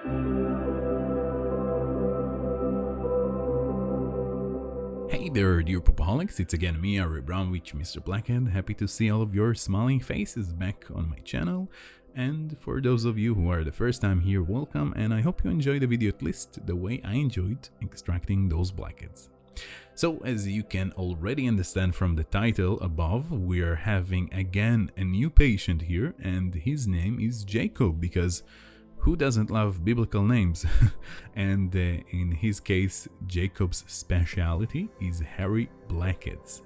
Hey there, dear Popaholics, it's again me, Arie Abramovich, Mr.Blackhead. Happy to see all of your smiling faces back on my channel. And for those of you who are the first time here, welcome, and I hope you enjoyed the video at least the way I enjoyed extracting those blackheads. So, as you can already understand from the title above, we are having again a new patient here, and his name is Jacob, because who doesn't love biblical names? And in his case, Jacob's specialty is hairy blackheads.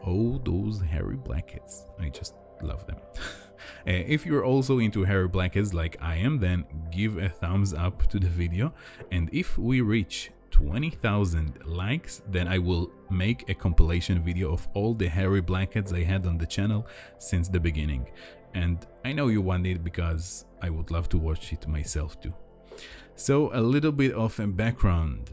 Oh, those hairy blackheads. I just love them. If you're also into hairy blackheads like I am, then give a thumbs up to the video. And if we reach 20,000 likes, then I will make a compilation video of all the hairy blackheads I had on the channel since the beginning. And I know you want it because I would love to watch it myself too. So a little bit of a background.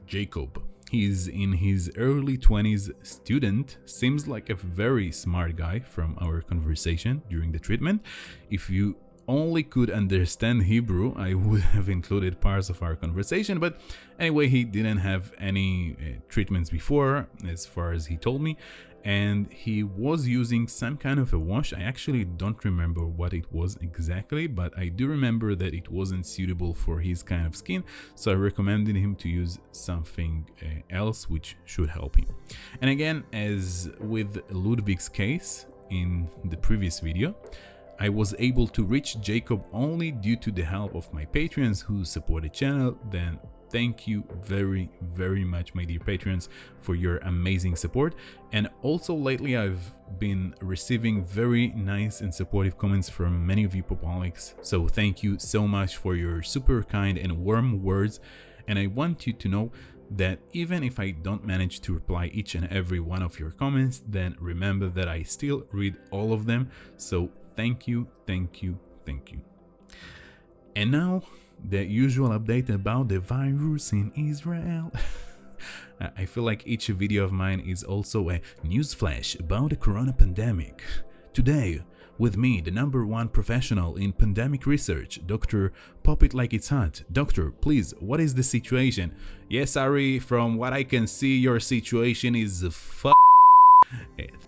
Jacob. He's in his early 20s, student, seems like a very smart guy from our conversation during the treatment. If you only could understand Hebrew, I would have included parts of our conversation, but anyway, he didn't have any treatments before, as far as he told me, and he was using some kind of a wash. I actually don't remember what it was exactly, but I do remember that it wasn't suitable for his kind of skin, so I recommended him to use something else which should help him. And again, as with Ludwig's case in the previous video, I was able to reach Jacob only due to the help of my patrons who support the channel. Then thank you very, very much, my dear patrons, for your amazing support. And also lately I've been receiving very nice and supportive comments from many of you Popaholics. So thank you so much for your super kind and warm words. And I want you to know that even if I don't manage to reply each and every one of your comments, then remember that I still read all of them. So thank you, thank you, thank you. And now, the usual update about the virus in Israel. I feel like each video of mine is also a newsflash about the corona pandemic. Today, with me, the #1 professional in pandemic research, Dr. Pop It Like It's Hot. Doctor, please, what is the situation? Yes, Arie, from what I can see, your situation is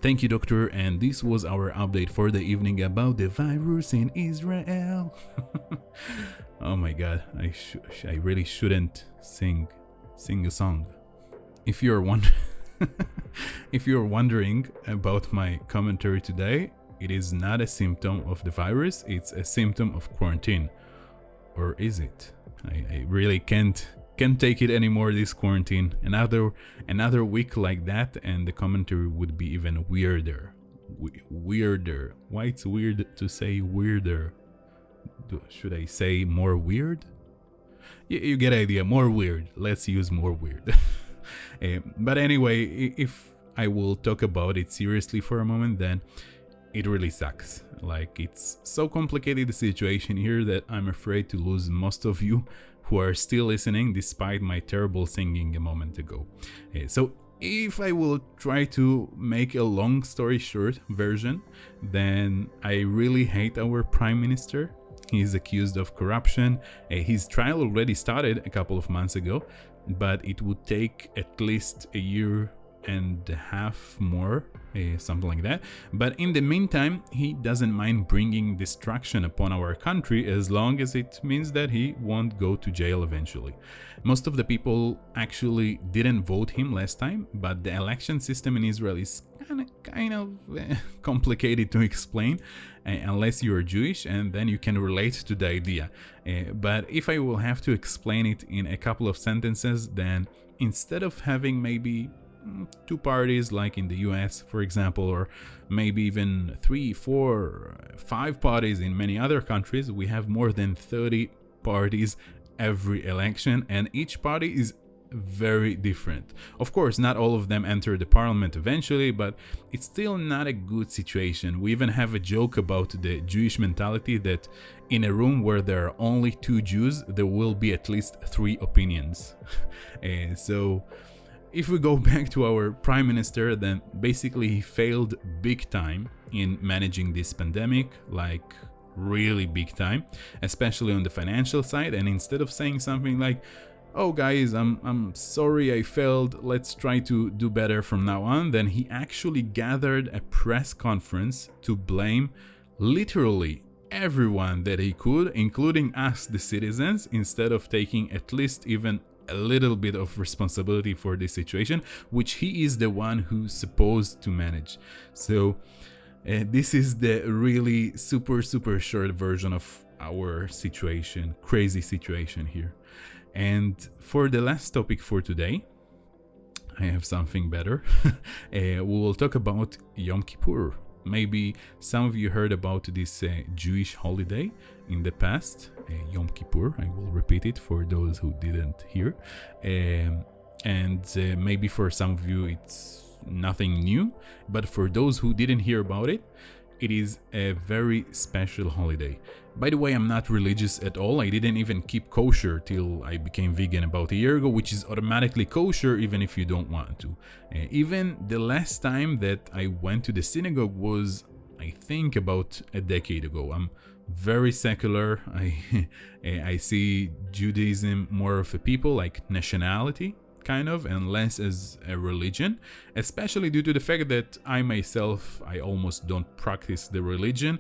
Thank you, doctor, and this was our update for the evening about the virus in Israel. Oh my god, I really shouldn't sing a song. If you're wondering about my commentary today, it is not a symptom of the virus, it's a symptom of quarantine. Or is it? I really can't take it anymore, this quarantine. Another week like that and the commentary would be even weirder. Weirder. Why it's weird to say weirder? Should I say more weird? You get the idea, more weird. Let's use more weird. But anyway, if I will talk about it seriously for a moment, then it really sucks. Like, it's so complicated, the situation here, that I'm afraid to lose most of you who are still listening despite my terrible singing a moment ago. So if I will try to make a long story short version, then I really hate our Prime Minister. He's accused of corruption. His trial already started a couple of months ago, but it would take at least a year and a half more, something like that. But in the meantime, he doesn't mind bringing destruction upon our country as long as it means that he won't go to jail eventually. Most of the people actually didn't vote him last time, but the election system in Israel is kind of complicated to explain unless you're Jewish, and then you can relate to the idea. But if I will have to explain it in a couple of sentences, then instead of having maybe 2 parties like in the US, for example, or maybe even 3, 4, 5 parties in many other countries, we have more than 30 parties every election, and each party is very different. Of course, not all of them enter the parliament eventually, but it's still not a good situation. We even have a joke about the Jewish mentality that in a room where there are only 2 Jews, there will be at least 3 opinions. So if we go back to our prime minister, then basically he failed big time in managing this pandemic, like really big time, especially on the financial side. And instead of saying something like, "Oh guys, I'm sorry I failed, let's try to do better from now on," then he actually gathered a press conference to blame literally everyone that he could, including us, the citizens, instead of taking at least even a little bit of responsibility for this situation, which he is the one who's supposed to manage. So this is the really super short version of our situation, crazy situation here. And for the last topic for today, I have something better. We will talk about Yom Kippur. Maybe some of you heard about this Jewish holiday in the past, Yom Kippur. I will repeat it for those who didn't hear. And maybe for some of you it's nothing new, but for those who didn't hear about it, it is a very special holiday. By the way, I'm not religious at all. I didn't even keep kosher till I became vegan about a year ago, which is automatically kosher even if you don't want to. Even the last time that I went to the synagogue was, I think, about a decade ago. I'm very secular. I see Judaism more of a people, like nationality, kind of, and less as a religion, especially due to the fact that I myself, I almost don't practice the religion,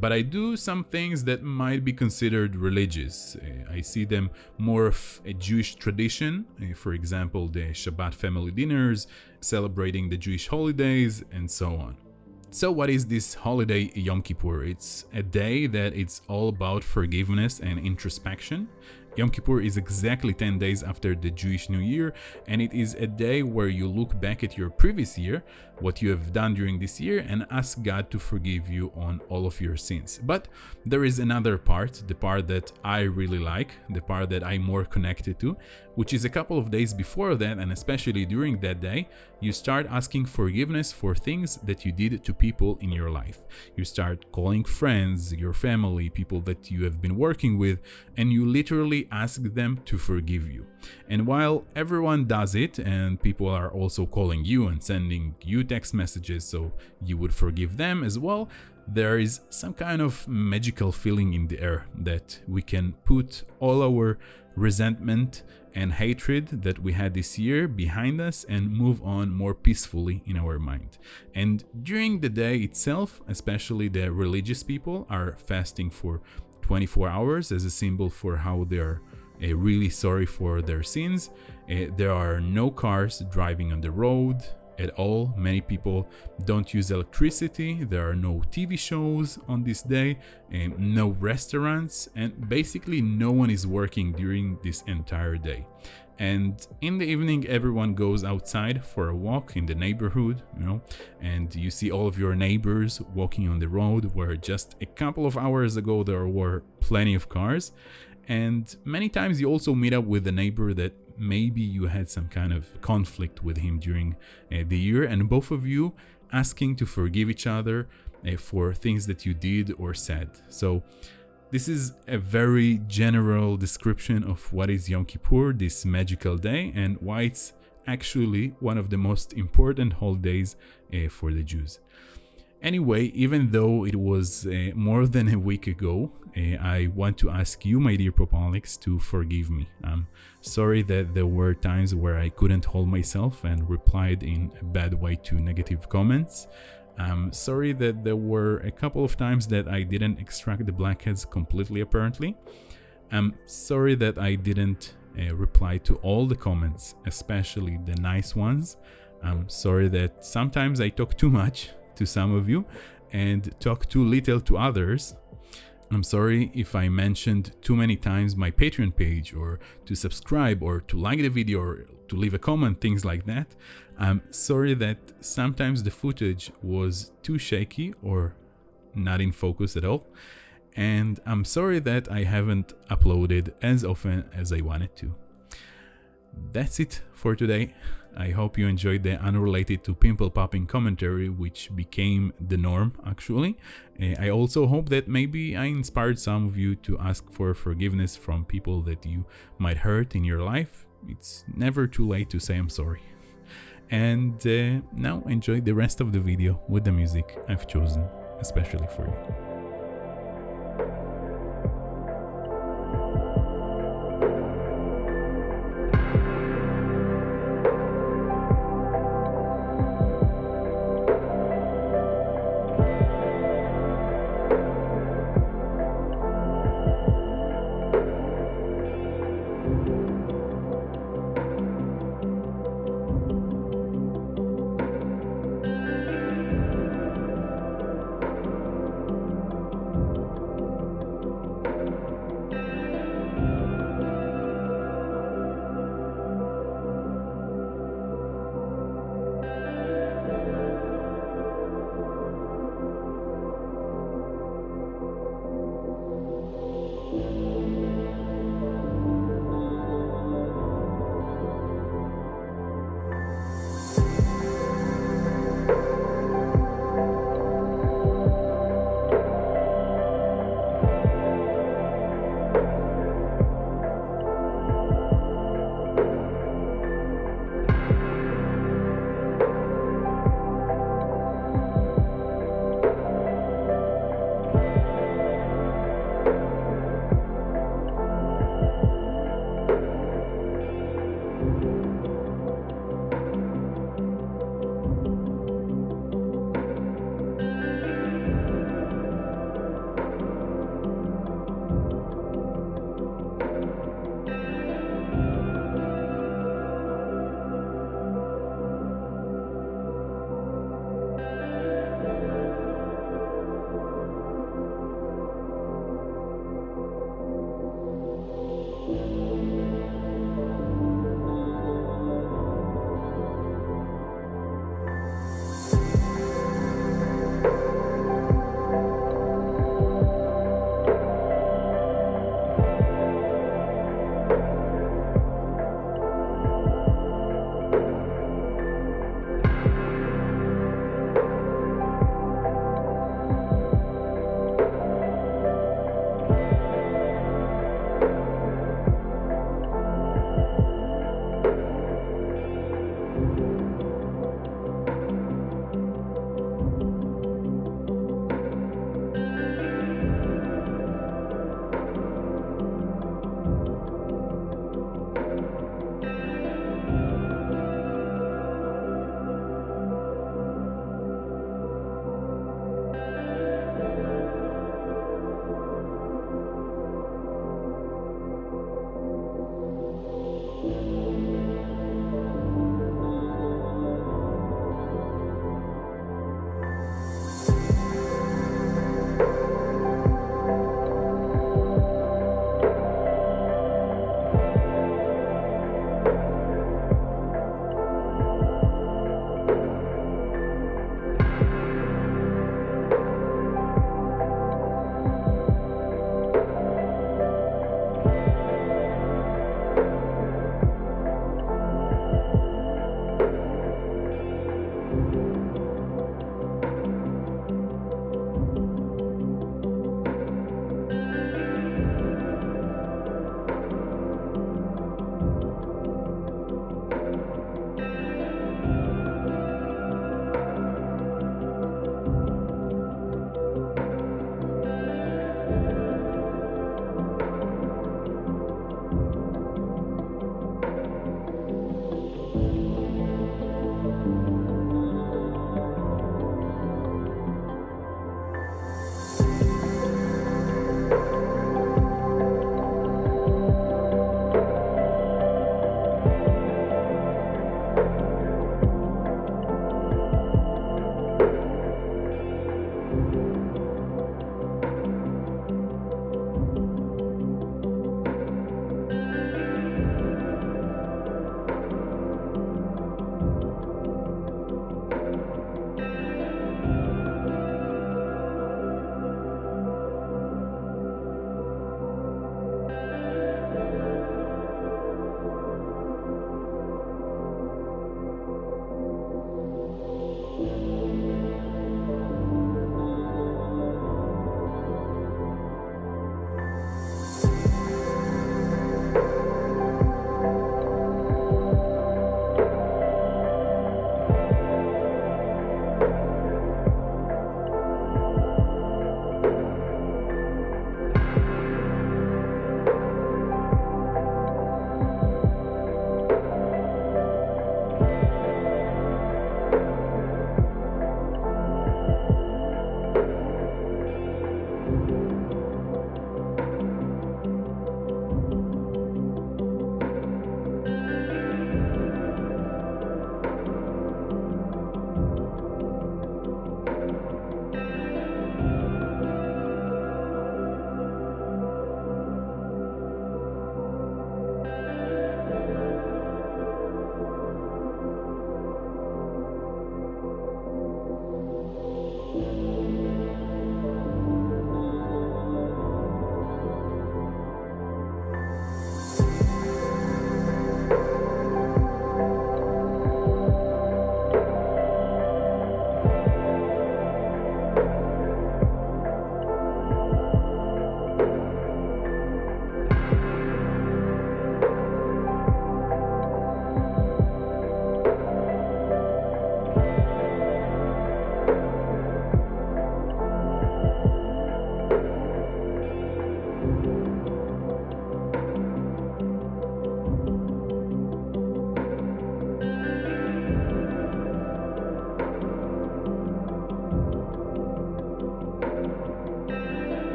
but I do some things that might be considered religious. I see them more of a Jewish tradition, for example, the Shabbat family dinners, celebrating the Jewish holidays, and so on. So what is this holiday Yom Kippur? It's a day that it's all about forgiveness and introspection. Yom Kippur is exactly 10 days after the Jewish New Year, and it is a day where you look back at your previous year, what you have done during this year, and ask God to forgive you on all of your sins. But there is another part, the part that I really like, the part that I'm more connected to, which is a couple of days before that, and especially during that day, you start asking forgiveness for things that you did to people in your life. You start calling friends, your family, people that you have been working with, and you literally ask them to forgive you. And while everyone does it, and people are also calling you and sending you text messages so you would forgive them as well, there is some kind of magical feeling in the air that we can put all our resentment and hatred that we had this year behind us and move on more peacefully in our mind. And during the day itself, especially the religious people are fasting for 24 hours as a symbol for how they are really sorry for their sins. There are no cars driving on the road at all. Many people don't use electricity. There are no TV shows on this day, no restaurants, and basically no one is working during this entire day. And in the evening, everyone goes outside for a walk in the neighborhood, and you see all of your neighbors walking on the road where just a couple of hours ago there were plenty of cars. And many times you also meet up with a neighbor that maybe you had some kind of conflict with him during the year, and both of you asking to forgive each other for things that you did or said. So this is a very general description of what is Yom Kippur, this magical day, and why it's actually one of the most important holidays for the Jews. Anyway, even though it was more than a week ago, I want to ask you, my dear POPAHOLICs, to forgive me. I'm sorry that there were times where I couldn't hold myself and replied in a bad way to negative comments. I'm sorry that there were a couple of times that I didn't extract the blackheads completely, apparently. I'm sorry that I didn't reply to all the comments, especially the nice ones. I'm sorry that sometimes I talk too much to some of you and talk too little to others. I'm sorry if I mentioned too many times my Patreon page, or to subscribe, or to like the video, or to leave a comment, things like that. I'm sorry that sometimes the footage was too shaky or not in focus at all. And I'm sorry that I haven't uploaded as often as I wanted to. That's it for today. I hope you enjoyed the unrelated to pimple popping commentary, which became the norm actually. I also hope that maybe I inspired some of you to ask for forgiveness from people that you might hurt in your life. It's never too late to say I'm sorry. And now enjoy the rest of the video with the music I've chosen especially for you.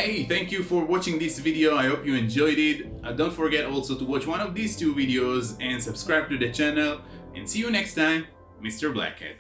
Hey, thank you for watching this video. I hope you enjoyed it. Don't forget also to watch one of these two videos and subscribe to the channel. And see you next time, Mr. Blackhead.